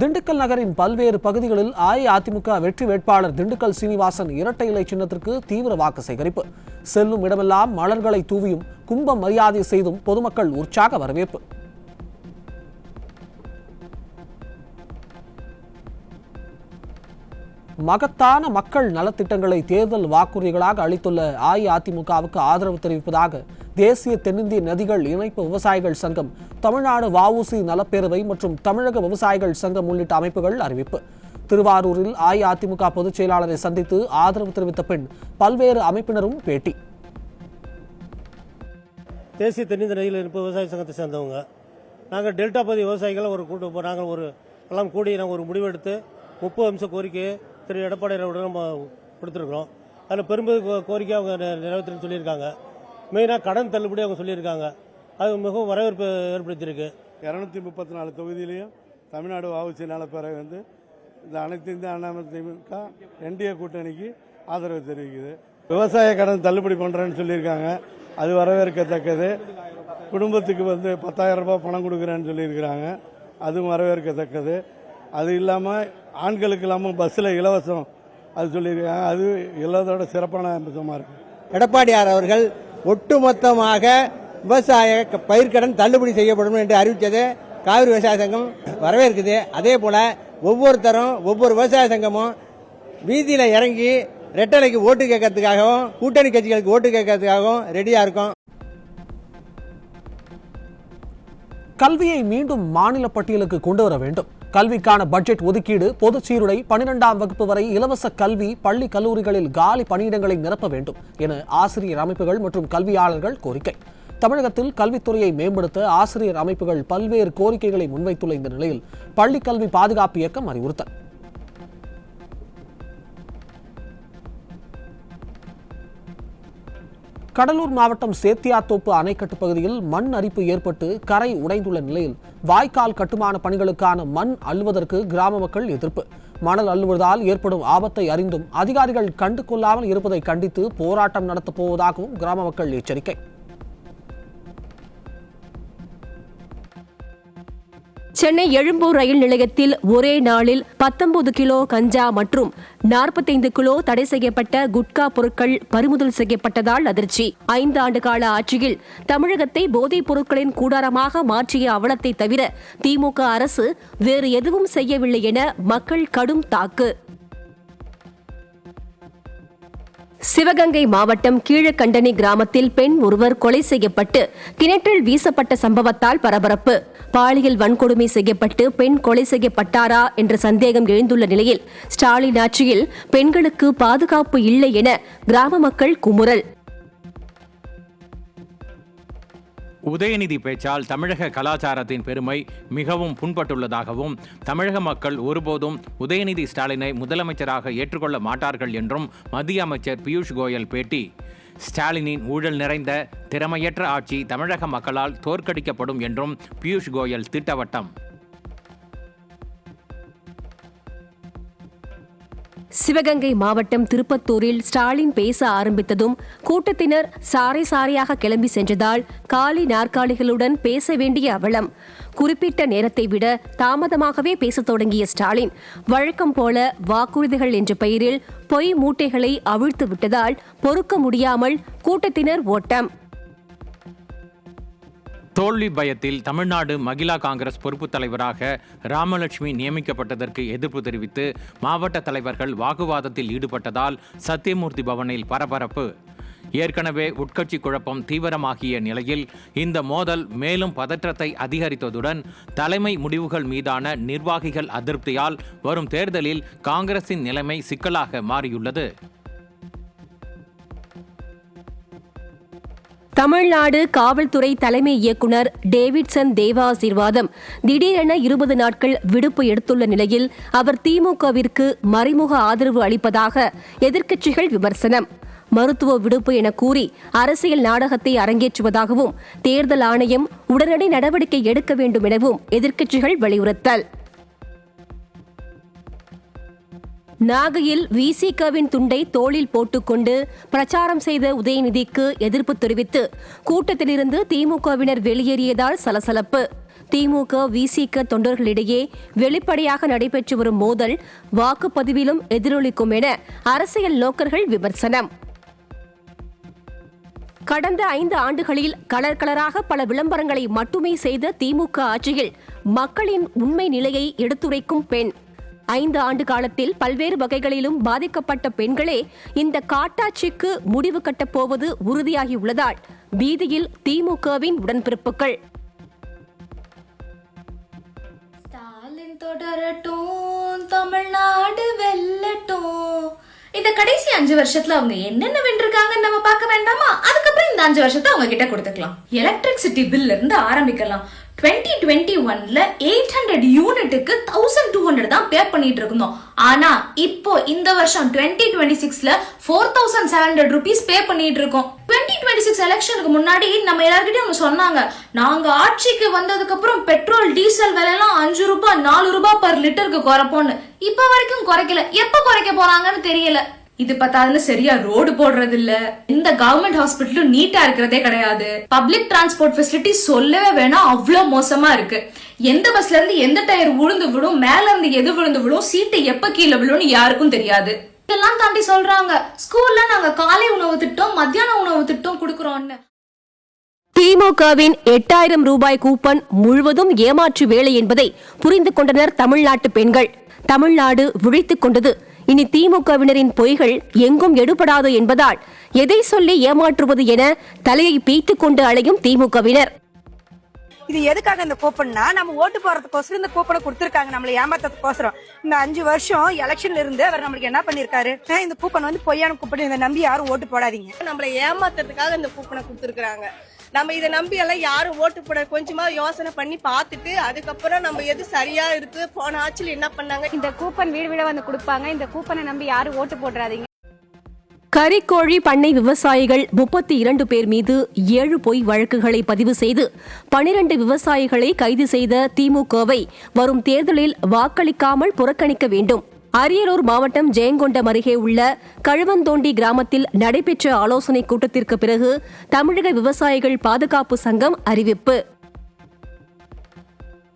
திண்டுக்கல் நகரின் பல்வேறு பகுதிகளில் அஇஅதிமுக வெற்றி வேட்பாளர் திண்டுக்கல் சீனிவாசன் இரட்டை இலை சின்னத்திற்கு தீவிர வாக்கு சேகரிப்பு. செல்லும் இடமெல்லாம் மலர்களை தூவியும் கும்ப மரியாதை செய்தும் பொதுமக்கள் உற்சாக வரவேற்பு. மகத்தான மக்கள் நலத்திட்டங்களை தேர்தல் வாக்குறுதிகளாக அளித்துள்ள அஇஅதிமுகவுக்கு ஆதரவு தெரிவிப்பதாக தேசிய தென்னிந்திய நதிகள் இணைப்பு விவசாயிகள் சங்கம், தமிழ்நாடு வஉசி நலப்பேரவை மற்றும் தமிழக விவசாயிகள் சங்கம் உள்ளிட்ட அமைப்புகள் அறிவிப்பு. திருவாரூரில் அஇஅதிமுக பொதுச் செயலாளரை சந்தித்து ஆதரவு தெரிவித்த பின் பல்வேறு அமைப்பினரும் பேட்டி. தேசிய தென்னிந்திய நதிகள் இணைப்பு விவசாய சங்கத்தை சேர்ந்தவங்க நாங்கள் டெல்டா பகுதி விவசாயிகளை நாங்கள் எல்லாம் கூடி நாங்கள் ஒரு முடிவெடுத்து 30 அம்ச கோரிக்கையை திரு எடப்பாடி நம்ம கொடுத்துருக்குறோம். அதில் பெரும்பது கோரிக்கை அவங்க நிறைவேற்றுன்னு சொல்லியிருக்காங்க. மெயினாக கடன் தள்ளுபடி அவங்க சொல்லியிருக்காங்க. அது மிகவும் வரவேற்பு ஏற்படுத்தியிருக்கு. 234 தொகுதியிலையும் தமிழ்நாடு வஉசி நலப்பேரவை இந்த அனைத்து இந்திய அண்ணா திமுக என்டிஏ கூட்டணிக்கு ஆதரவு தெரிவிக்குது. விவசாய கடன் தள்ளுபடி பண்ணுறேன்னு சொல்லியிருக்காங்க, அது வரவேற்கத்தக்கது. குடும்பத்துக்கு 10,000 ரூபாய் பணம் கொடுக்குறேன்னு சொல்லியிருக்கிறாங்க, அதுவும் வரவேற்கத்தக்கது. அது இல்லாமல் ஆண்களுக்கு இல்லாமல் பஸ்ஸில் இலவசம் அது சொல்லியிருக்காங்க, அது எல்லாத்தோட சிறப்பான அம்சமாக இருக்குது. எடப்பாடியார் அவர்கள் ஒட்டுமொத்தமாக விவசாய பயிர்க்கடன் தள்ளுபடி செய்யப்படும் என்று அறிவித்தது காவிரி விவசாய சங்கம் வரவேற்குது. அதே போல ஒவ்வொருத்தரும் ஒவ்வொரு விவசாய சங்கமும் வீதியில் இறங்கி ரெட்டலைக்கு ஓட்டு கேட்கறதுக்காகவும் கூட்டணி கட்சிகளுக்கு ஓட்டு கேட்கறதுக்காகவும் ரெடியா இருக்கும். கல்வியை மீண்டும் மாநில பட்டியலுக்கு கொண்டு வர வேண்டும். கல்விக்கான பட்ஜெட் ஒதுக்கீடு, பொதுச் சீருடை, 12ஆம் வகுப்பு வரை இலவச கல்வி, பள்ளி கல்லூரிகளில் காலி பணியிடங்களை நிரப்ப வேண்டும் என ஆசிரியர் அமைப்புகள் மற்றும் கல்வியாளர்கள் கோரிக்கை. தமிழகத்தில் கல்வித்துறையை மேம்படுத்த ஆசிரியர் அமைப்புகள் பல்வேறு கோரிக்கைகளை முன்வைத்துள்ள இந்த நிலையில் பள்ளி கல்வி பாதுகாப்பு இயக்கம் அறிவுறுத்தல். கடலூர் மாவட்டம் சேத்தியாத்தோப்பு அணைக்கட்டு பகுதியில் மண் அரிப்பு ஏற்பட்டு கரை உடைந்துள்ள நிலையில் வாய்க்கால் கட்டுமான பணிகளுக்கான மண் அள்ளுவதற்கு கிராம மக்கள் எதிர்ப்பு. மணல் அள்ளுவதால் ஏற்படும் ஆபத்தை அறிந்தும் அதிகாரிகள் கண்டு கொள்ளாமல் இருப்பதை கண்டித்து போராட்டம் நடத்தப் போவதாகவும் கிராம மக்கள் எச்சரிக்கை. சென்னை எழும்பூர் ரயில் நிலையத்தில் ஒரே நாளில் 19 கிலோ கஞ்சா மற்றும் 45 கிலோ தடை செய்யப்பட்ட குட்கா பொருட்கள் பறிமுதல் செய்யப்பட்டதால் அதிர்ச்சி. 5 ஆண்டு கால ஆட்சியில் தமிழகத்தை போதைப் பொருட்களின் கூடாரமாக மாற்றிய அவலத்தை தவிர திமுக அரசு வேறு எதுவும் செய்யவில்லை என மக்கள் கடும் தாக்கு. சிவகங்கை மாவட்டம் கீழக்கண்டனி கிராமத்தில் பெண் ஒருவர் கொலை செய்யப்பட்டு கிணற்றில் வீசப்பட்ட சம்பவத்தால் பரபரப்பு. பாலியல் வன்கொடுமை செய்யப்பட்டு பெண் கொலை செய்யப்பட்டாரா என்ற சந்தேகம் எழுந்துள்ள நிலையில் ஸ்டாலின் ஆட்சியில் பெண்களுக்கு பாதுகாப்பு இல்லை என கிராம மக்கள் குமுறல். உதயநிதி பேச்சால் தமிழக கலாச்சாரத்தின் பெருமை மிகவும் புண்பட்டுள்ளதாகவும் தமிழக மக்கள் ஒருபோதும் உதயநிதி ஸ்டாலினை முதலமைச்சராக ஏற்றுக்கொள்ள மாட்டார்கள் என்றும் மத்திய அமைச்சர் பியூஷ் கோயல் பேட்டி. ஸ்டாலினின் ஊழல் நிறைந்த திறமையற்ற ஆட்சி தமிழக மக்களால் தோற்கடிக்கப்படும் என்றும் பியூஷ் கோயல் திட்டவட்டம். சிவகங்கை மாவட்டம் திருப்பத்தூரில் ஸ்டாலின் பேச ஆரம்பித்ததும் கூட்டத்தினர் சாறை சாறையாக கிளம்பி சென்றதால் காலி நாற்காலிகளுடன் பேச வேண்டிய அவலம். குறிப்பிட்ட நேரத்தை விட தாமதமாகவே பேசத் தொடங்கிய ஸ்டாலின் வழக்கம் போல வாக்குறுதிகள் என்ற பெயரில் பொய் மூட்டைகளை அவிழ்த்து விட்டதால் பொறுக்க முடியாமல் கூட்டத்தினர் ஓட்டம். தோல்வி பயத்தில் தமிழ்நாடு மகிழா காங்கிரஸ் பொறுப்பு தலைவராக ராமலட்சுமி நியமிக்கப்பட்டதற்கு எதிர்ப்பு தெரிவித்து மாவட்ட தலைவர்கள் வாக்குவாதத்தில் ஈடுபட்டதால் சத்தியமூர்த்தி பவனில் பரபரப்பு. ஏற்கனவே உட்கட்சி குழப்பம் தீவிரமாகிய நிலையில் இந்த மோதல் மேலும் பதற்றத்தை அதிகரித்ததுடன் தலைமை முடிவுகள் மீதான நிர்வாகிகள் அதிருப்தியால் வரும் தேர்தலில் காங்கிரசின் நிலைமை சிக்கலாக மாறியுள்ளது. தமிழ்நாடு காவல்துறை தலைமை இயக்குநர் டேவிட்சன் தேவாசீர்வாதம் திடீரென 20 நாட்கள் விடுப்பு எடுத்துள்ள நிலையில் அவர் திமுகவிற்கு மறைமுக ஆதரவு அளிப்பதாக எதிர்க்கட்சிகள் விமர்சனம். மருத்துவ விடுப்பு என கூறி அரசியல் நாடகத்தை அரங்கேற்றுவதாகவும் தேர்தல் ஆணையம் உடனடி நடவடிக்கை எடுக்க வேண்டும் எனவும் எதிர்க்கட்சிகள் வலியுறுத்தல். நாகையில் விசிகவின் துண்டை தோளில் போட்டுக்கொண்டு பிரச்சாரம் செய்த உதயநிதிக்கு எதிர்ப்பு தெரிவித்து கூட்டத்திலிருந்து திமுகவினர் வெளியேறியதால் சலசலப்பு. திமுக விசிக தொண்டர்களிடையே வெளிப்படையாக நடைபெற்று வரும் மோதல் வாக்குப்பதிவிலும் எதிரொலிக்கும் என அரசியல் நோக்கர்கள் விமர்சனம். கடந்த 5 ஆண்டுகளில் கலர் கலராக பல விளம்பரங்களை மட்டுமே செய்த திமுக ஆட்சியில் மக்களின் உண்மை நிலையை எடுத்துரைக்கும் பெண். 5 ஆண்டு காலத்தில் பல்வேறு வகைகளிலும் பாதிக்கப்பட்ட பெண்களே இந்த காட்டாட்சிக்கு முடிவு கட்டப் போவது உறுதியாகியுள்ளதால் வீதியில் திமுகவின் உடன்பிறப்புகள். ஸ்டாலின் தொடரட்டும், தமிழ்நாடு வெல்லட்டும். இந்த கடைசி 5 வருஷத்துல அவங்க என்னென்ன வென்றிருக்காங்கன்னு நம்ம பார்க்க வேண்டாமா? அதுக்கப்புறம் இந்த 5 வருஷத்தை அவங்க கிட்ட கொடுத்துக்கலாம். எலக்ட்ரிசிட்டி பில்ல இருந்து ஆரம்பிக்கலாம், 2021ல 800 யூனிட்டுக்கு 1200 தான் பே பண்ணிட்டு இருந்தோம். ஆனா இப்போ இந்த வருஷம் 2026ல 4700 rupees பே பண்ணிட்டு இருக்கோம். 2026 எலெக்ஷனுக்கு முன்னாடி நம்ம எல்லார்கிட்டயும் அவங்க சொன்னாங்க, நாங்க ஆட்சிக்கு வந்ததுக்கு அப்புறம் பெட்ரோல் டீசல் விலை எல்லாம் 5 ரூபாய் 4 ரூபாய் பர் லிட்டருக்கு குறைப்போம்னு. இப்ப வரைக்கும் குறைக்கல. எப்ப குறைக்க போறாங்கன்னு தெரியல. இது பார்த்தாலும் சரியா ரோடு போடுறது இல்ல. இந்த கவர்மெண்ட் ஹாஸ்பிட்டலும் நீட்டா இருக்கிறதே கிடையாது. பப்ளிக் டிரான்ஸ்போர்ட் ஃபெசிலிட்டி சொல்லவே வேணாம், அவ்வளவு மோசமா இருக்கு. எந்த பஸ்ல இருந்து எந்த டயர் விழுந்து விடும், மேல இருந்து எது விழுந்து விடும், சீட்டு எப்ப கீழே விழும்னு யாருக்கும் தெரியாது. இதெல்லாம் தாண்டி சொல்றாங்க ஸ்கூல்ல நாங்க காலை உணவு திட்டம் மத்தியான உணவு திட்டம் கொடுக்கறோம்னு. திமுகவின் 8000 ரூபாய் கூப்பன் முழுவதும் ஏமாற்று வேலை என்பதை புரிந்து கொண்டனர் தமிழ்நாட்டு பெண்கள். தமிழ்நாடு விழித்துக் கொண்டது. இனி திமுகவினரின் பொய்கள் எங்கும் எடுபடாது என்பதால் எதை சொல்லி ஏமாற்றுவது என தலையை பீய்த்துக் கொண்டு அலையும் திமுகவினர். இது எதுக்காக இந்த கூப்பன்னா, நம்ம ஓட்டு போறதுக்கோசரம் இந்த கூப்பனை கொடுத்திருக்காங்க, நம்மளை ஏமாத்துறதுக்கோசரம். இந்த 5 வருஷம் எலெக்ஷன்ல இருந்து அவர் நம்மளுக்கு என்ன பண்ணிருக்காரு? இந்த கூப்பன் வந்து பொய்யான கூப்பன், இதை நம்பி யாரும் ஓட்டு போடாதீங்க. நம்மளை ஏமாத்துறதுக்காக இந்த கூப்பனை கொடுத்துருக்காங்க. நம்ம இதை நம்பி எல்லாம் யாரும் ஓட்டு போட கொஞ்சமா யோசனை பண்ணி பார்த்துட்டு அதுக்கப்புறம் நம்ம எது சரியா இருக்கு, போன ஆட்சியில் என்ன பண்ணாங்க. இந்த கூப்பன் வீடு வீட வந்து கொடுப்பாங்க. இந்த கூப்பனை நம்பி யாரும் ஓட்டு போடாதீங்க. கறிக்கோழி பண்ணை விவசாயிகள் 32 பேர் மீது 7 பொய் வழக்குகளை பதிவு செய்து 12 விவசாயிகளை கைது செய்த திமுகவை வரும் தேர்தலில் வாக்களிக்காமல் புறக்கணிக்க வேண்டும். அரியலூர் மாவட்டம் ஜெயங்கொண்டம் அருகே உள்ள கழுவந்தோண்டி கிராமத்தில் நடைபெற்ற ஆலோசனைக் கூட்டத்திற்கு பிறகு தமிழக விவசாயிகள் பாதுகாப்பு சங்கம் அறிவிப்பு.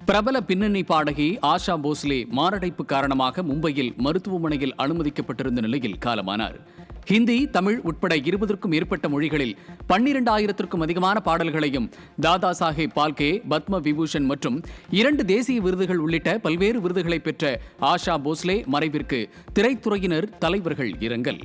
பிரபல பின்னணி பாடகி ஆஷா போஸ்லே மாரடைப்பு காரணமாக மும்பையில் மருத்துவமனையில் அனுமதிக்கப்பட்டிருந்த நிலையில் காலமானார். ஹிந்தி, தமிழ் உட்பட 20க்கும் மேற்பட்ட மொழிகளில் 12,000க்கும் அதிகமான பாடல்களையும் தாதா சாஹேப் பால்கே, பத்ம விபூஷன் மற்றும் 2 தேசிய விருதுகள் உள்ளிட்ட பல்வேறு விருதுகளை பெற்ற ஆஷா போஸ்லே மறைவிற்கு திரைத்துறையினர், தலைவர்கள் இரங்கல்.